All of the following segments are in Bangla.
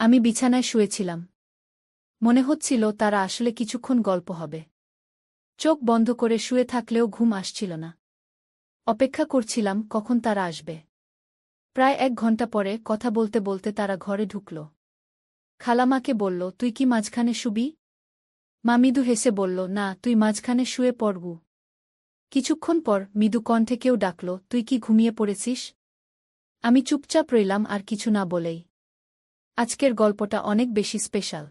আমি বিছানায় শুয়েছিলাম। মনে হচ্ছিল তারা আসলে কিছুক্ষণ গল্প হবে। চোখ বন্ধ করে শুয়ে থাকলেও ঘুম আসছিল না। অপেক্ষা করছিলাম কখন তারা আসবে। প্রায় 1 ঘণ্টা পরে কথা বলতে বলতে তারা ঘরে ঢুকল। খালামাকে বলল, তুই কি মাঝখানে শুবি? মা মৃদু হেসে বলল, না, তুই মাঝখানে শুয়ে পড়বু। কিছুক্ষণ পর মৃদু কণ্ঠে কেউ ডাকল, তুই কি ঘুমিয়ে পড়েছিস? আমি চুপচাপ রইলাম, আর কিছু না বলেই। আজকের গল্পটা অনেক বেশি স্পেশাল,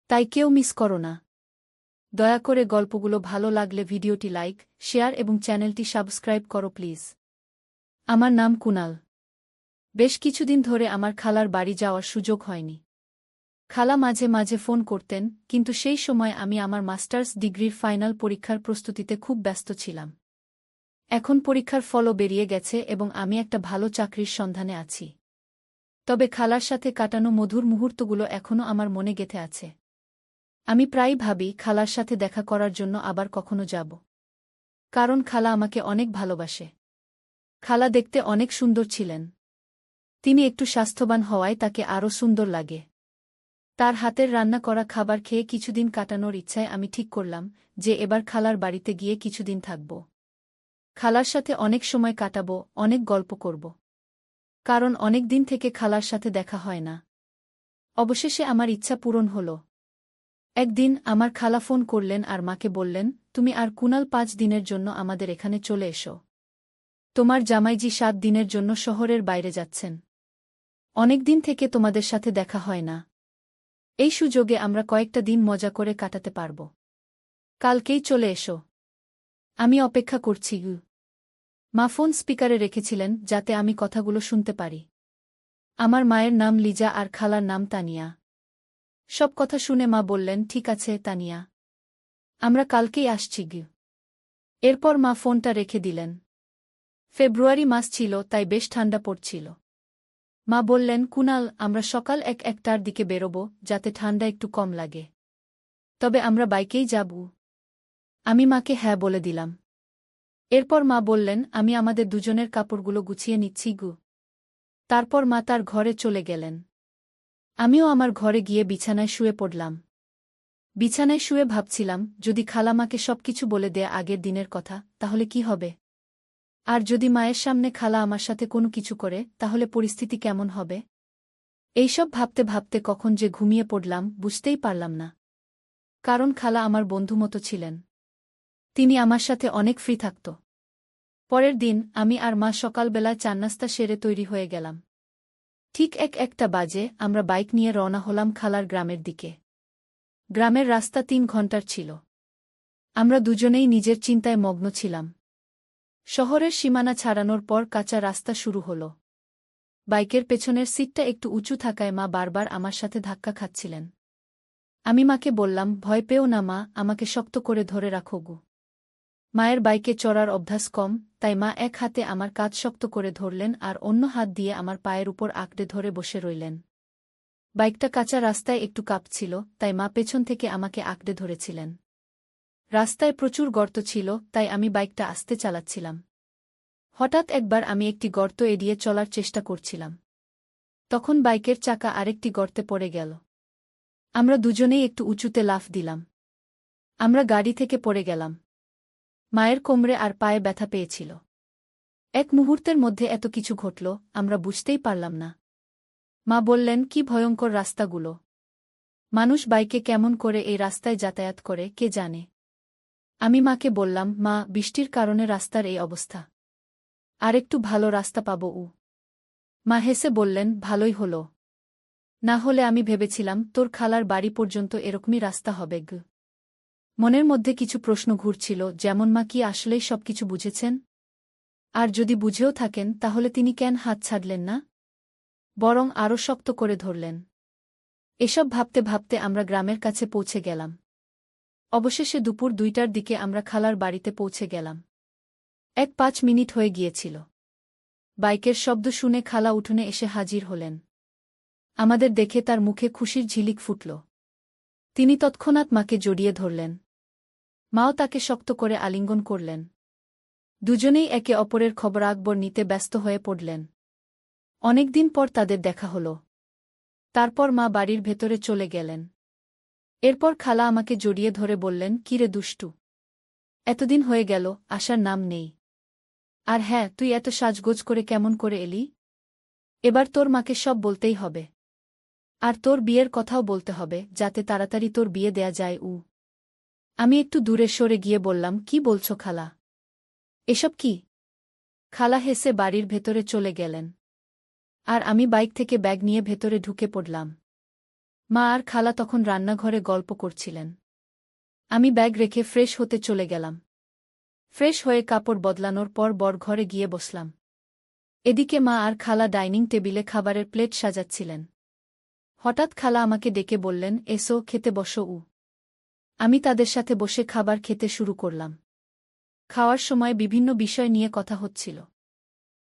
তাই কেউ মিস করো না। দয়া করে গল্পগুলো ভালো লাগলে ভিডিওটি লাইক, শেয়ার এবং চ্যানেলটি সাবস্ক্রাইব করো প্লিজ। আমার নাম কুনাল। বেশ কিছুদিন ধরে আমার খালার বাড়ি যাওয়ার সুযোগ হয়নি। খালা মাঝে মাঝে ফোন করতেন, কিন্তু সেই সময় আমি আমার মাস্টার্স ডিগ্রির ফাইনাল পরীক্ষার প্রস্তুতিতে খুব ব্যস্ত ছিলাম। এখন পরীক্ষার ফলও বেরিয়ে গেছে এবং আমি একটা ভালো চাকরির সন্ধানে আছি। তবে খালার সাথে কাটানো মধুর মুহূর্তগুলো এখনও আমার মনে গেঁথে আছে। আমি প্রায়ই ভাবি খালার সাথে দেখা করার জন্য আবার কখনো যাব। কারণ খালা আমাকে অনেক ভালোবাসে। খালা দেখতে অনেক সুন্দর ছিলেন। তিনি একটু স্বাস্থ্যবান হওয়ায় তাকে আরও সুন্দর লাগে। তার হাতের রান্না করা খাবার খেয়ে কিছুদিন কাটানোর ইচ্ছায় আমি ঠিক করলাম যে এবার খালার বাড়িতে গিয়ে কিছুদিন থাকব। খালার সাথে অনেক সময় কাটাবো, অনেক গল্প করব। কারণ অনেক দিন থেকে খালার সাথে দেখা হয় না। অবশেষে আমার ইচ্ছা পূরণ হল। একদিন আমার খালা ফোন করলেন আর মাকে বললেন, তুমি আর কুনাল 5 দিনের জন্য আমাদের এখানে চলে এসো। তোমার জামাইজি 7 দিনের জন্য শহরের বাইরে যাচ্ছেন। অনেক দিন থেকে তোমাদের সাথে দেখা হয় না। এই সুযোগে আমরা কয়েকটা দিন মজা করে কাটাতে পারব। কালকেই চলে এসো। আমি অপেক্ষা করছি। মা ফোন স্পিকারে রেখেছিলেন যাতে আমি কথাগুলো শুনতে পারি। আমার মায়ের নাম লিজা আর খালার নাম তানিয়া। সব কথা শুনে মা বললেন, ঠিক আছে তানিয়া, আমরা কালকেই আসছি। এরপর মা ফোনটা রেখে দিলেন। ফেব্রুয়ারি মাস ছিল, তাই বেশ ঠান্ডা পড়ছিল। মা বললেন, কুনাল, আমরা সকাল 1-1টার দিকে বেরোব, যাতে ঠান্ডা একটু কম লাগে। তবে আমরা বাইকেই যাব। আমি মাকে হ্যাঁ বলে দিলাম। এরপর মা বললেন, আমি আমাদের দুজনের কাপড়গুলো গুছিয়ে নিচ্ছি। তারপর মা তার ঘরে চলে গেলেন। আমিও আমার ঘরে গিয়ে বিছানায় শুয়ে পড়লাম। বিছানায় শুয়ে ভাবছিলাম, যদি খালামাকে সবকিছু বলে দেয়া আগের দিনের কথা, তাহলে কি হবে? আর যদি মায়ের সামনে খালা আমার সাথে কোনো কিছু করে, তাহলে পরিস্থিতি কেমন হবে? এইসব ভাবতে ভাবতে কখন যে ঘুমিয়ে পড়লাম বুঝতেই পারলাম না। কারণ খালা আমার বন্ধু মতো ছিলেন। তিনি আমার সাথে অনেক ফ্রি থাকত। পরের দিন আমি আর মা সকালবেলায় চান্নাস্তা সেরে তৈরি হয়ে গেলাম। ঠিক 1-1টা বাজে আমরা বাইক নিয়ে রওনা হলাম খালার গ্রামের দিকে। গ্রামের রাস্তা 3 ঘন্টার ছিল। আমরা দুজনেই নিজের চিন্তায় মগ্ন ছিলাম। শহরের সীমানা ছাড়ানোর পর কাঁচা রাস্তা শুরু হল। বাইকের পেছনের সিটটা একটু উঁচু থাকায় মা বারবার আমার সাথে ধাক্কা খাচ্ছিলেন। আমি মাকে বললাম, ভয় পেও না মা, আমাকে শক্ত করে ধরে রাখো গো। মায়ের বাইকে চড়ার অভ্যাস কম, তাই মা এক হাতে আমার কাঁধ শক্ত করে ধরলেন আর অন্য হাত দিয়ে আমার পায়ের উপর আঁকড়ে ধরে বসে রইলেন। বাইকটা কাঁচা রাস্তায় একটু কাঁপছিল, তাই মা পেছন থেকে আমাকে আঁকড়ে ধরেছিলেন। রাস্তায় প্রচুর গর্ত ছিল, তাই আমি বাইকটা আস্তে চালাচ্ছিলাম। হঠাৎ একবার আমি একটি গর্ত এড়িয়ে চলার চেষ্টা করছিলাম। তখন বাইকের চাকা আরেকটি গর্তে পড়ে গেল। আমরা দুজনেই একটু উঁচুতে লাফ দিলাম। আমরা গাড়ি থেকে পড়ে গেলাম। মায়ের কোমরে আর পায়ে ব্যথা পেয়েছিল। এক মুহূর্তের মধ্যে এত কিছু ঘটল, আমরা বুঝতেই পারলাম না। মা বললেন, কি ভয়ঙ্কর রাস্তাগুলো! মানুষ বাইকে কেমন করে এই রাস্তায় যাতায়াত করে কে জানে। আমি মাকে বললাম, মা, বৃষ্টির কারণে রাস্তার এই অবস্থা। আর একটু ভালো রাস্তা পাবো। মা হেসে বললেন, ভালোই হলো। না হলে আমি ভেবেছিলাম তোর খালার বাড়ি পর্যন্ত এরকমই রাস্তা হবে। মনের মধ্যে কিছু প্রশ্ন ঘুরছিল, যেমন মা কি আসলেই সবকিছু বুঝেছেন? আর যদি বুঝেও থাকেন, তাহলে তিনি কেন হাত ছাড়লেন না, বরং আরও শক্ত করে ধরলেন? এসব ভাবতে ভাবতে আমরা গ্রামের কাছে পৌঁছে গেলাম। অবশেষে দুপুর 2টার দিকে আমরা খালার বাড়িতে পৌঁছে গেলাম। 5 মিনিট হয়ে গিয়েছিল। বাইকের শব্দ শুনে খালা উঠোনে এসে হাজির হলেন। আমাদের দেখে তার মুখে খুশির ঝিলিক ফুটল। তিনি তৎক্ষণাৎ মাকে জড়িয়ে ধরলেন। মাও তাকে শক্ত করে আলিঙ্গন করলেন। দুজনেই একে অপরের খবরাখবর নিতে ব্যস্ত হয়ে পড়লেন। অনেকদিন পর তাদের দেখা হল। তারপর মা বাড়ির ভেতরে চলে গেলেন। এরপর খালা আমাকে জড়িয়ে ধরে বললেন, কিরে দুষ্টু, এতদিন হয়ে গেল, আসার নাম নেই। আর হ্যাঁ, তুই এত সাজগোজ করে কেমন করে এলি? এবার তোর মাকে সব বলতেই হবে। আর তোর বিয়ের কথাও বলতে হবে, যাতে তাড়াতাড়ি তোর বিয়ে দেয়া যায়। আমি একটু দূরে সরে গিয়ে বললাম, কি বলছো খালা? এসব কি? খালা হেসে বাড়ির ভেতরে চলে গেলেন। আর আমি বাইক থেকে ব্যাগ নিয়ে ভেতরে ঢুকে পড়লাম। মা আর খালা তখন রান্নাঘরে গল্প করছিলেন। আমি ব্যাগ রেখে ফ্রেশ হতে চলে গেলাম। ফ্রেশ হয়ে কাপড় বদলানোর পর ঘরে গিয়ে বসলাম। এদিকে মা আর খালা ডাইনিং টেবিলে খাবারের প্লেট সাজাচ্ছিলেন। হঠাৎ খালা আমাকে ডেকে বললেন, এসো, খেতে বসো। আমি তাদের সাথে বসে খাবার খেতে শুরু করলাম। খাওয়ার সময় বিভিন্ন বিষয় নিয়ে কথা হচ্ছিল।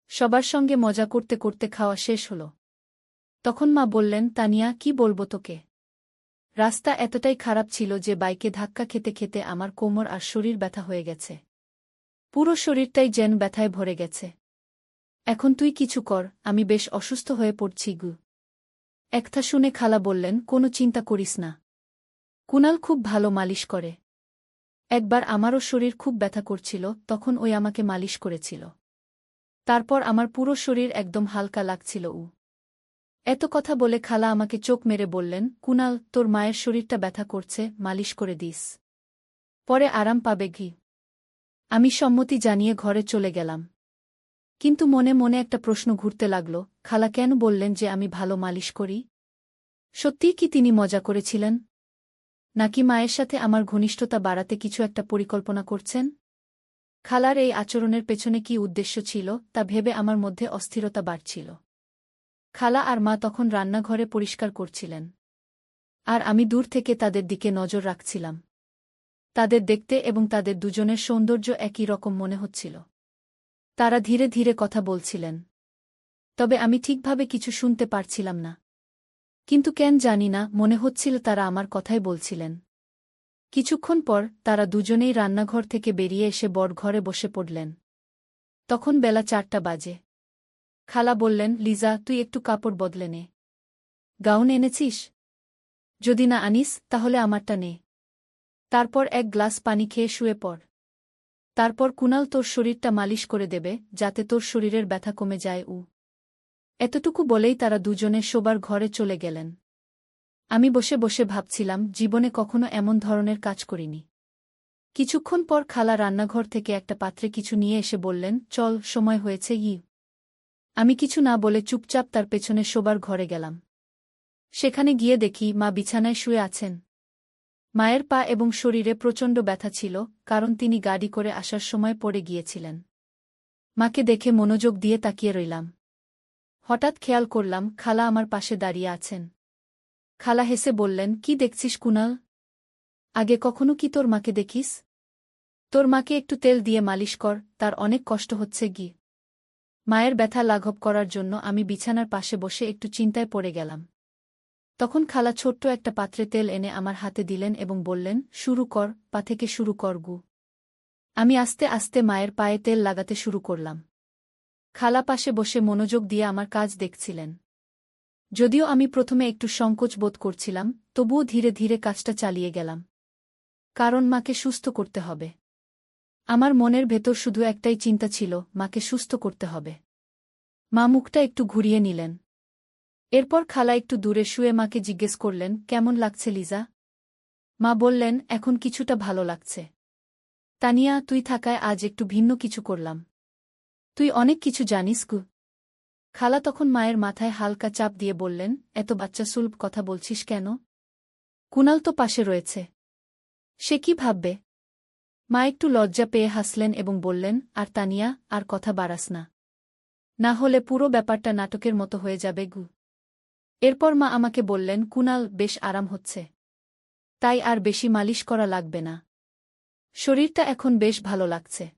সবার সঙ্গে মজা করতে করতে খাওয়া শেষ হল। তখন মা বললেন, তানিয়া, কি বলবো তোকে? রাস্তা এতটাই খারাপ ছিল যে বাইকে ধাক্কা খেতে খেতে আমার কোমর আর শরীর ব্যথা হয়ে গেছে। পুরো শরীরটাই যেন ব্যথায় ভরে গেছে। এখন তুই কিছু কর, আমি বেশ অসুস্থ হয়ে পড়ছি গু। একথা শুনে খালা বললেন, কোনো চিন্তা করিস না। কুনাল খুব ভালো মালিশ করে। একবার আমারও শরীর খুব ব্যথা করছিল, তখন ওই আমাকে মালিশ করেছিল। তারপর আমার পুরো শরীর একদম হালকা লাগছিল। এত কথা বলে খালা আমাকে চোখ মেরে বললেন, কুনাল, তোর মায়ের শরীরটা ব্যথা করছে, মালিশ করে দিস। পরে আরাম পাবে ঘি। আমি সম্মতি জানিয়ে ঘরে চলে গেলাম। কিন্তু মনে মনে একটা প্রশ্ন ঘুরতে লাগল, খালা কেন বললেন যে আমি ভালো মালিশ করি? সত্যিই কি তিনি মজা করেছিলেন? নাকি মায়ের সাথে আমার ঘনিষ্ঠতা বাড়াতে কিছু একটা পরিকল্পনা করছেন? খালার এই আচরণের পেছনে কি উদ্দেশ্য ছিল, তা ভেবে আমার মধ্যে অস্থিরতা বাড়ছিল। খালা আর মা তখন রান্নাঘরে পরিষ্কার করছিলেন। আর আমি দূর থেকে তাদের দিকে নজর রাখছিলাম। তাদের দেখতে এবং তাদের দুজনের সৌন্দর্য একই রকম মনে হচ্ছিল। তারা ধীরে ধীরে কথা বলছিলেন। তবে আমি ঠিকভাবে কিছু শুনতে পারছিলাম না। কিন্তু কেন জানি না, মনে হচ্ছিল তারা আমার কথাই বলছিলেন। কিছুক্ষণ পর তারা দুজনেই রান্নাঘর থেকে বেরিয়ে এসে ঘরে বসে পড়লেন। তখন বেলা 4টা বাজে। খালা বললেন, লিজা, তুই একটু কাপড় বদলে নে। গাউন এনেছিস? যদি না আনিস, তাহলে আমারটা নে। তারপর এক গ্লাস পানি খেয়ে শুয়ে পড়। তারপর কুনাল তোর শরীরটা মালিশ করে দেবে, যাতে তোর শরীরের ব্যথা কমে যায়। এতটুকু বলেই তারা দুজনে শোবার ঘরে চলে গেলেন। আমি বসে বসে ভাবছিলাম, জীবনে কখনো এমন ধরনের কাজ করিনি। কিছুক্ষণ পর খালা রান্নাঘর থেকে একটা পাত্রে কিছু নিয়ে এসে বললেন, চল, সময় হয়েছে। আমি কিছু না বলে চুপচাপ তার পেছনে শোবার ঘরে গেলাম। সেখানে গিয়ে দেখি মা বিছানায় শুয়ে আছেন। মায়ের পা এবং শরীরে প্রচণ্ড ব্যথা ছিল, কারণ তিনি গাড়ি করে আসার সময় পড়ে গিয়েছিলেন। মাকে দেখে মনোযোগ দিয়ে তাকিয়ে রইলাম। হঠাৎ খেয়াল করলাম খালা আমার পাশে দাঁড়িয়ে আছেন। খালা হেসে বললেন, কি দেখছিস কুনাল? আগে কখনো কি তোর মাকে দেখিস? তোর মাকে একটু তেল দিয়ে মালিশ কর, তার অনেক কষ্ট হচ্ছে। মায়ের ব্যথা লাঘব করার জন্য আমি বিছানার পাশে বসে একটু চিন্তায় পড়ে গেলাম। তখন খালা ছোট্ট একটা পাত্রে তেল এনে আমার হাতে দিলেন এবং বললেন, শুরু কর, পা থেকে শুরু কর। আমি আস্তে আস্তে মায়ের পায়ে তেল লাগাতে শুরু করলাম। খালা পাশে বসে মনোযোগ দিয়ে আমার কাজ দেখছিলেন। যদিও আমি প্রথমে একটু সংকোচ বোধ করছিলাম, তবুও ধীরে ধীরে কাজটা চালিয়ে গেলাম। কারণ মাকে সুস্থ করতে হবে। আমার মনের ভেতর শুধু একটাই চিন্তা ছিল, মাকে সুস্থ করতে হবে। মা মুখটা একটু ঘুরিয়ে নিলেন। এরপর খালা একটু দূরে শুয়ে মাকে জিজ্ঞেস করলেন, কেমন লাগছে লিজা? মা বললেন, এখন কিছুটা ভালো লাগছে। তানিয়া, তুই থাকায় আজ একটু ভিন্ন কিছু করলাম। তুই অনেক কিছু জানিস। খালা তখন মায়ের মাথায় হালকা চাপ দিয়ে বললেন, এত বাচ্চা সুলভ কথা বলছিস কেন? কুনাল তো পাশে রয়েছে। সে কি ভাববে? মা একটু লজ্জা পেয়ে হাসলেন এবং বললেন, আর তানিয়া, আর কথা বাড়াস না। না হলে পুরো ব্যাপারটা নাটকের মতো হয়ে যাবে। এরপর মা আমাকে বললেন, কুনাল, বেশ আরাম হচ্ছে। তাই আর বেশি মালিশ করা লাগবে না। শরীরটা এখন বেশ ভালো লাগছে।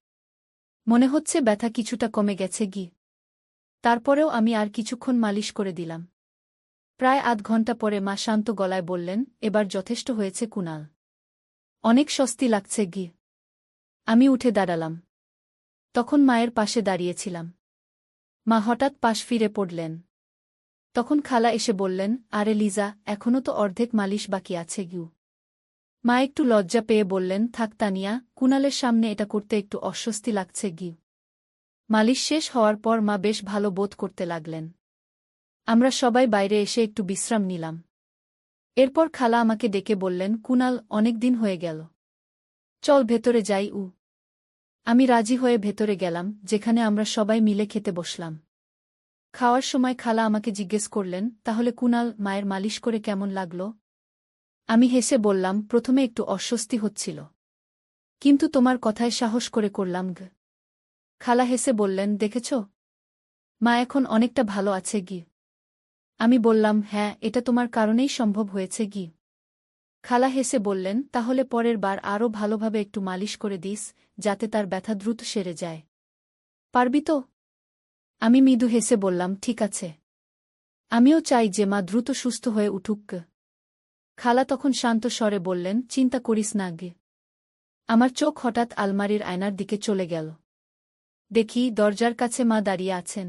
মনে হচ্ছে ব্যথা কিছুটা কমে গেছে। তারপরেও আমি আর কিছুক্ষণ মালিশ করে দিলাম। প্রায় আধ ঘন্টা পরে মা শান্ত গলায় বললেন, এবার যথেষ্ট হয়েছে কুনাল। অনেক স্বস্তি লাগছে। আমি উঠে দাঁড়ালাম। তখন মায়ের পাশে দাঁড়িয়েছিলাম। মা হঠাৎ পাশ ফিরে পড়লেন। তখন খালা এসে বললেন, আরে লিজা, এখনও তো অর্ধেক মালিশ বাকি আছে গিউ। মা একটু লজ্জা পেয়ে বললেন, থাক তানিয়া, কুণালের সামনে এটা করতে একটু অস্বস্তি লাগছে গিউ। মালিশ শেষ হওয়ার পর মা বেশ ভালো বোধ করতে লাগলেন। আমরা সবাই বাইরে এসে একটু বিশ্রাম নিলাম। এরপর খালা আমাকে ডেকে বললেন, কুণাল, অনেক দিন হয়ে গেল, চল ভেতরে যাই। আমি রাজি হয়ে ভেতরে গেলাম, যেখানে আমরা সবাই মিলে খেতে বসলাম। খাওয়ার সময় খালা আমাকে জিজ্ঞেস করলেন, তাহলে কুণাল, মায়ের মালিশ করে কেমন লাগল? আমি হেসে বললাম, প্রথমে একটু অস্বস্তি হচ্ছিল, কিন্তু তোমার কথায় সাহস করে করলাম গ। খালা হেসে বললেন, দেখেছ, মা এখন অনেকটা ভালো আছে গি। আমি বললাম, হ্যাঁ, এটা তোমার কারণেই সম্ভব হয়েছে গি। খালা হেসে বললেন, তাহলে পরের বার আরও ভালোভাবে একটু মালিশ করে দিস, যাতে তার ব্যথা দ্রুত সেরে যায়। পারবি তো? আমি মৃদু হেসে বললাম, ঠিক আছে। আমিও চাই যে মা দ্রুত সুস্থ হয়ে উঠুক। খালা তখন শান্ত স্বরে বললেন, চিন্তা করিস না গে। আমার চোখ হঠাৎ আলমারির আয়নার দিকে চলে গেল। দেখি দরজার কাছে মা দাঁড়িয়ে আছেন।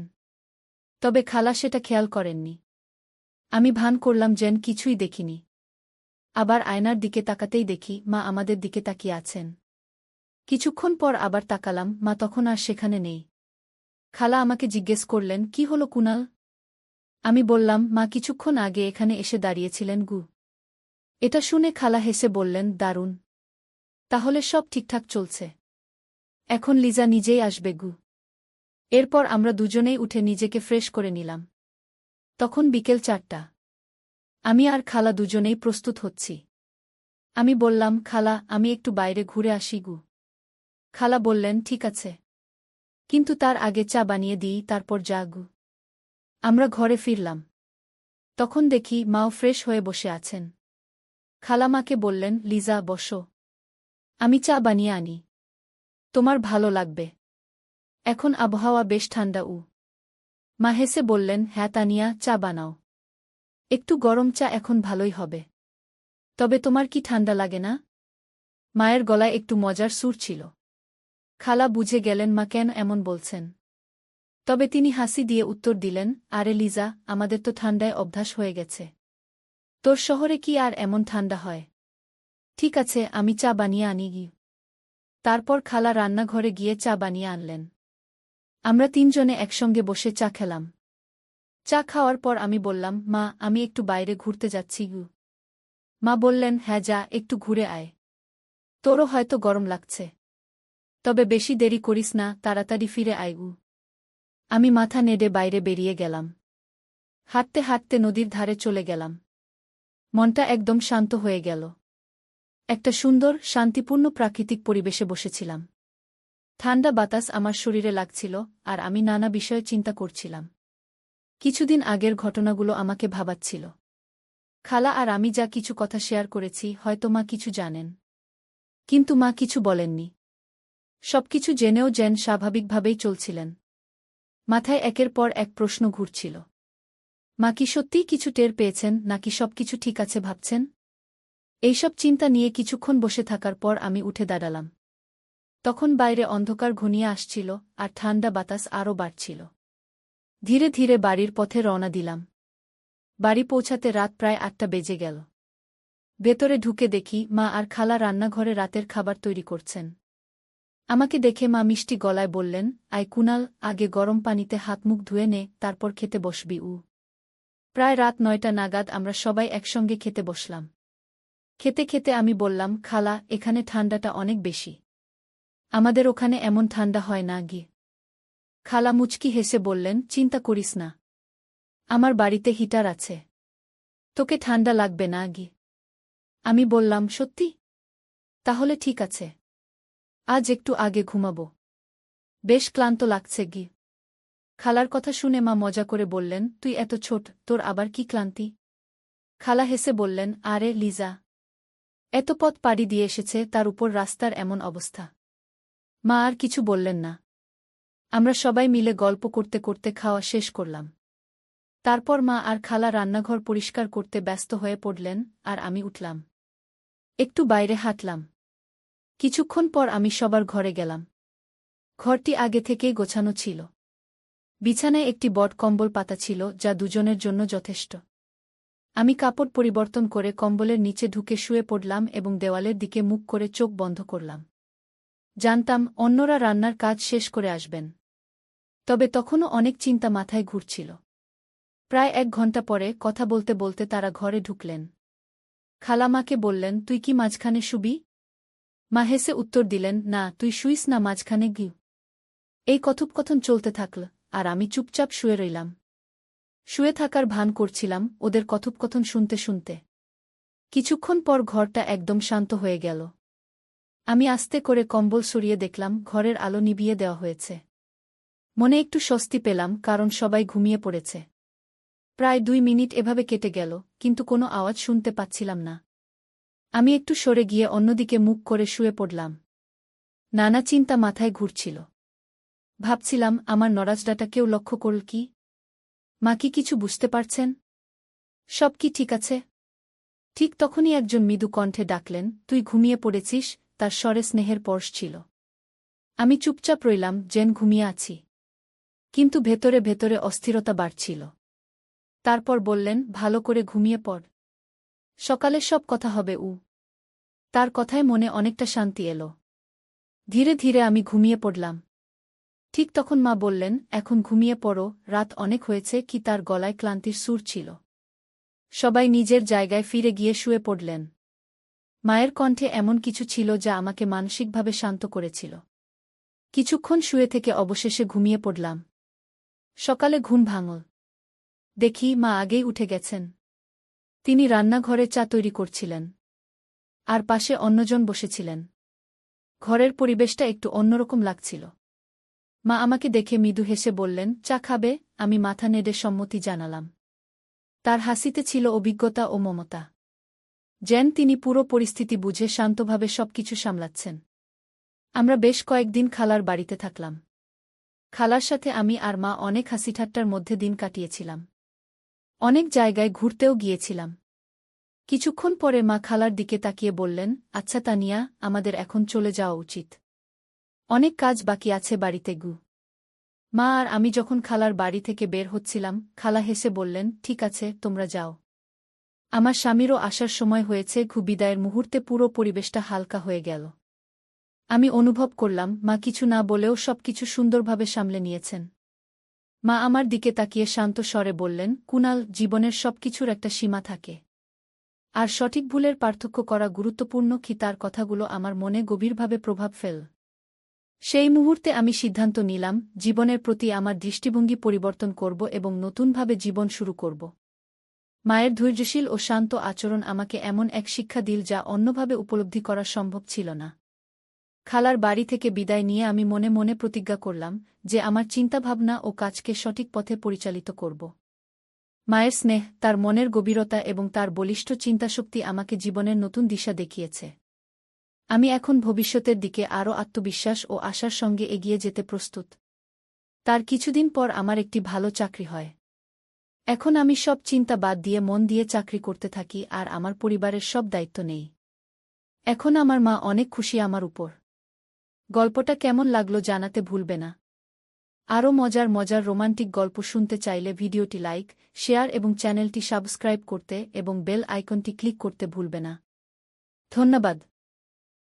তবে খালা সেটা খেয়াল করেননি। আমি ভান করলাম যেন কিছুই দেখিনি। আবার আয়নার দিকে তাকাতেই দেখি মা আমাদের দিকে তাকিয়ে আছেন। কিছুক্ষণ পর আবার তাকালাম, মা তখন আর সেখানে নেই। খালা আমাকে জিজ্ঞেস করলেন, কি হলো কুণাল? আমি বললাম, মা কিছুক্ষণ আগে এখানে এসে দাঁড়িয়েছিলেন গু। এটা শুনে খালা হেসে বললেন, দারুণ, তাহলে সব ঠিকঠাক চলছে। এখন লিজা নিজেই আসবে গু। এরপর আমরা দুজনেই উঠে নিজেকে ফ্রেশ করে নিলাম। তখন বিকেল 4টা। আমি আর খালা দুজনেই প্রস্তুত হচ্ছি। আমি বললাম, খালা, আমি একটু বাইরে ঘুরে আসি গু। খালা বললেন, ঠিক আছে, কিন্তু তার আগে চা বানিয়ে দিই, তারপর যা গু। আমরা ঘরে ফিরলাম। তখন দেখি মাও ফ্রেশ হয়ে বসে আছেন। খালা মাকে বললেন, লিজা, বসো, আমি চা বানিয়ে আনি, তোমার ভালো লাগবে। এখন আবহাওয়া বেশ ঠান্ডা। মা হেসে বললেন, হ্যাঁ তানিয়া, চা বানাও। একটু গরম চা এখন ভালোই হবে। তবে তোমার কি ঠান্ডা লাগে না? মায়ের গলায় একটু মজার সুর ছিল। খালা বুঝে গেলেন মা কেন এমন বলছেন। তবে তিনি হাসি দিয়ে উত্তর দিলেন, আরে লিজা, আমাদের তো ঠান্ডায় অভ্যাস হয়ে গেছে। তোর শহরে কি আর এমন ঠান্ডা হয়? ঠিক আছে, আমি চা বানিয়ে আনি গি। তারপর খালা রান্নাঘরে গিয়ে চা বানিয়ে আনলেন। আমরা তিনজনে একসঙ্গে বসে চা খেলাম। চা খাওয়ার পর আমি বললাম, মা, আমি একটু বাইরে ঘুরতে যাচ্ছি গু। মা বললেন, হ্যাঁ যা, একটু ঘুরে আয়। তোরও হয়তো গরম লাগছে। তবে বেশি দেরি করিস না, তাড়াতাড়ি ফিরে আয় গু। আমি মাথা নেড়ে বাইরে বেরিয়ে গেলাম। হাঁটতে হাঁটতে নদীর ধারে চলে গেলাম। মনটা একদম শান্ত হয়ে গেল। একটা সুন্দর, শান্তিপূর্ণ প্রাকৃতিক পরিবেশে বসেছিলাম। ঠান্ডা বাতাস আমার শরীরে লাগছিল, আর আমি নানা বিষয়ে চিন্তা করছিলাম। কিছুদিন আগের ঘটনাগুলো আমাকে ভাবাচ্ছিল। খালা আর আমি যা কিছু কথা শেয়ার করেছি, হয়তো মা কিছু জানেন, কিন্তু মা কিছু বলেননি। সবকিছু জেনেও যেন স্বাভাবিকভাবেই চলছিলেন। মাথায় একের পর এক প্রশ্ন ঘুরছিল। মা কি সত্যিই কিছু টের পেয়েছেন, নাকি সবকিছু ঠিক আছে ভাবছেন? এইসব চিন্তা নিয়ে কিছুক্ষণ বসে থাকার পর আমি উঠে দাঁড়ালাম। তখন বাইরে অন্ধকার ঘনিয়ে আসছিল, আর ঠান্ডা বাতাস আরও বাড়ছিল। ধীরে ধীরে বাড়ির পথে রওনা দিলাম। বাড়ি পৌঁছাতে রাত প্রায় 8টা বেজে গেল। ভেতরে ঢুকে দেখি মা আর খালা রান্নাঘরে রাতের খাবার তৈরি করছেন। আমাকে দেখে মা মিষ্টি গলায় বললেন, আয় কুণাল, আগে গরম পানিতে হাত মুখ ধুয়ে নে, তারপর খেতে বসবি। প্রায় রাত 9টা নাগাদ আমরা সবাই একসঙ্গে খেতে বসলাম। খেতে খেতে আমি বললাম, খালা, এখানে ঠান্ডাটা অনেক বেশি। আমাদের ওখানে এমন ঠান্ডা হয় না গি। খালা মুচকি হেসে বললেন, চিন্তা করিস না, আমার বাড়িতে হিটার আছে, তোকে ঠান্ডা লাগবে না গি। আমি বললাম, সত্যি? তাহলে ঠিক আছে, আজ একটু আগে ঘুমাবো, বেশ ক্লান্ত লাগছে গি। খালার কথা শুনে মা মজা করে বললেন, তুই এত ছোট, তোর আবার কি ক্লান্তি? খালা হেসে বললেন, আরে লিজা, এত পথ পাড়ি দিয়ে এসেছে, তার উপর রাস্তার এমন অবস্থা। মা আর কিছু বললেন না। আমরা সবাই মিলে গল্প করতে করতে খাওয়া শেষ করলাম। তারপর মা আর খালা রান্নাঘর পরিষ্কার করতে ব্যস্ত হয়ে পড়লেন, আর আমি উঠলাম। একটু বাইরে হাঁটলাম। কিছুক্ষণ পর আমি সবার ঘরে গেলাম। ঘরটি আগে থেকেই গোছানো ছিল। বিছানায় একটি বট কম্বল পাতা ছিল যা দুজনের জন্য যথেষ্ট। আমি কাপড় পরিবর্তন করে কম্বলের নিচে ঢুকে শুয়ে পড়লাম এবং দেওয়ালের দিকে মুখ করে চোখ বন্ধ করলাম। জানতাম অন্যরা রান্নার কাজ শেষ করে আসবেন। তবে তখনও অনেক চিন্তা মাথায় ঘুরছিল। প্রায় 1 ঘণ্টা পরে কথা বলতে বলতে তারা ঘরে ঢুকলেন। খালামাকে বললেন, তুই কি মাঝখানে শুবি? মা হেসে উত্তর দিলেন, না, তুই শুইস না মাঝখানে গিয়ে। এই কথোপকথন চলতে থাকল, আর আমি চুপচাপ শুয়ে রইলাম। শুয়ে থাকার ভান করছিলাম ওদের কথোপকথন শুনতে শুনতে। কিছুক্ষণ পর ঘরটা একদম শান্ত হয়ে গেল। আমি আস্তে করে কম্বল সরিয়ে দেখলাম ঘরের আলো নিভিয়ে দেওয়া হয়েছে। মনে একটু স্বস্তি পেলাম, কারণ সবাই ঘুমিয়ে পড়েছে। প্রায় 2 মিনিট এভাবে কেটে গেল, কিন্তু কোনো আওয়াজ শুনতে পাচ্ছিলাম না। আমি একটু সরে গিয়ে অন্যদিকে মুখ করে শুয়ে পড়লাম। নানা চিন্তা মাথায় ঘুরছিল। ভাবছিলাম, আমার নড়াচড়াটা কেউ লক্ষ্য করল কি? মা কি কিছু বুঝতে পারছেন? সব কি ঠিক আছে? ঠিক তখনই একজন মৃদু কণ্ঠে ডাকলেন, তুই ঘুমিয়ে পড়েছিস? তার স্বরে স্নেহের পরশ ছিল। আমি চুপচাপ রইলাম, যেন ঘুমিয়ে আছি। কিন্তু ভেতরে ভেতরে অস্থিরতা বাড়ছিল। তারপর বললেন, ভালো করে ঘুমিয়ে পড়। সকালে সব কথা হবে। তার কথায় মনে অনেকটা শান্তি এলো। ধীরে ধীরে আমি ঘুমিয়ে পড়লাম। ঠিক তখন মা বললেন, এখন ঘুমিয়ে পড়ো, রাত অনেক হয়েছে। কি তার গলায় ক্লান্তির সুর ছিল। সবাই নিজের জায়গায় ফিরে গিয়ে শুয়ে পড়লেন। মায়ের কণ্ঠে এমন কিছু ছিল যা আমাকে মানসিকভাবে শান্ত করেছিল। কিছুক্ষণ শুয়ে থেকে অবশেষে ঘুমিয়ে পড়লাম। সকালে ঘুম ভাঙল। দেখি মা আগেই উঠে গেছেন। তিনি রান্নাঘরে চা তৈরি করছিলেন। আর পাশে অন্যজন বসেছিলেন। ঘরের পরিবেশটা একটু অন্যরকম লাগছিল। মা আমাকে দেখে মৃদু হেসে বললেন, চা খাবে? আমি মাথা নেড়ে সম্মতি জানালাম। তার হাসিতে ছিল অভিজ্ঞতা ও মমতা। যেন তিনি পুরো পরিস্থিতি বুঝে শান্তভাবে সবকিছু সামলাচ্ছেন। আমরা বেশ কয়েকদিন খালার বাড়িতে থাকলাম। খালার সাথে আমি আর মা অনেক হাসিঠাট্টার মধ্যে দিন কাটিয়েছিলাম। অনেক জায়গায় ঘুরতেও গিয়েছিলাম। কিছুক্ষণ পরে মা খালার দিকে তাকিয়ে বললেন, আচ্ছা তানিয়া, আমাদের এখন চলে যাওয়া উচিত। অনেক কাজ বাকি আছে বাড়িতে। মা আর আমি যখন খালার বাড়ি থেকে বের হচ্ছিলাম, খালা হেসে বললেন, ঠিক আছে, তোমরা যাও। আমার স্বামীরও আসার সময় হয়েছে। বিদায়ের মুহূর্তে পুরো পরিবেশটা হালকা হয়ে গেল। আমি অনুভব করলাম মা কিছু না বলেও সবকিছু সুন্দরভাবে সামলে নিয়েছেন। মা আমার দিকে তাকিয়ে শান্ত স্বরে বললেন, কুনাল, জীবনের সবকিছুর একটা সীমা থাকে। আর সঠিক ভুলের পার্থক্য করা গুরুত্বপূর্ণ। কি তার কথাগুলো আমার মনে গভীরভাবে প্রভাব ফেল। সেই মুহূর্তে আমি সিদ্ধান্ত নিলাম, জীবনের প্রতি আমার দৃষ্টিভঙ্গি পরিবর্তন করব এবং নতুনভাবে জীবন শুরু করব। মায়ের ধৈর্যশীল ও শান্ত আচরণ আমাকে এমন এক শিক্ষা দিল যা অন্যভাবে উপলব্ধি করা সম্ভব ছিল না। খালার বাড়ি থেকে বিদায় নিয়ে আমি মনে মনে প্রতিজ্ঞা করলাম যে আমার চিন্তাভাবনা ও কাজকে সঠিক পথে পরিচালিত করব। মায়ের স্নেহ, তার মনের গভীরতা এবং তার বলিষ্ঠ চিন্তাশক্তি আমাকে জীবনের নতুন দিশা দেখিয়েছে। আমি এখন ভবিষ্যতের দিকে আরও আত্মবিশ্বাস ও আশার সঙ্গে এগিয়ে যেতে প্রস্তুত। তার কিছুদিন পর আমার একটি ভালো চাকরি হয়। এখন আমি সব চিন্তা বাদ দিয়ে মন দিয়ে চাকরি করতে থাকি আর আমার পরিবারের সব দায়িত্ব নেই। এখন আমার মা অনেক খুশি আমার উপর। গল্পটা কেমন লাগলো জানাতে ভুলবে না। আরও মজার মজার রোমান্টিক গল্প শুনতে চাইলে ভিডিওটি লাইক, শেয়ার এবং চ্যানেলটি সাবস্ক্রাইব করতে এবং বেল আইকনটি ক্লিক করতে ভুলবে না। ধন্যবাদ।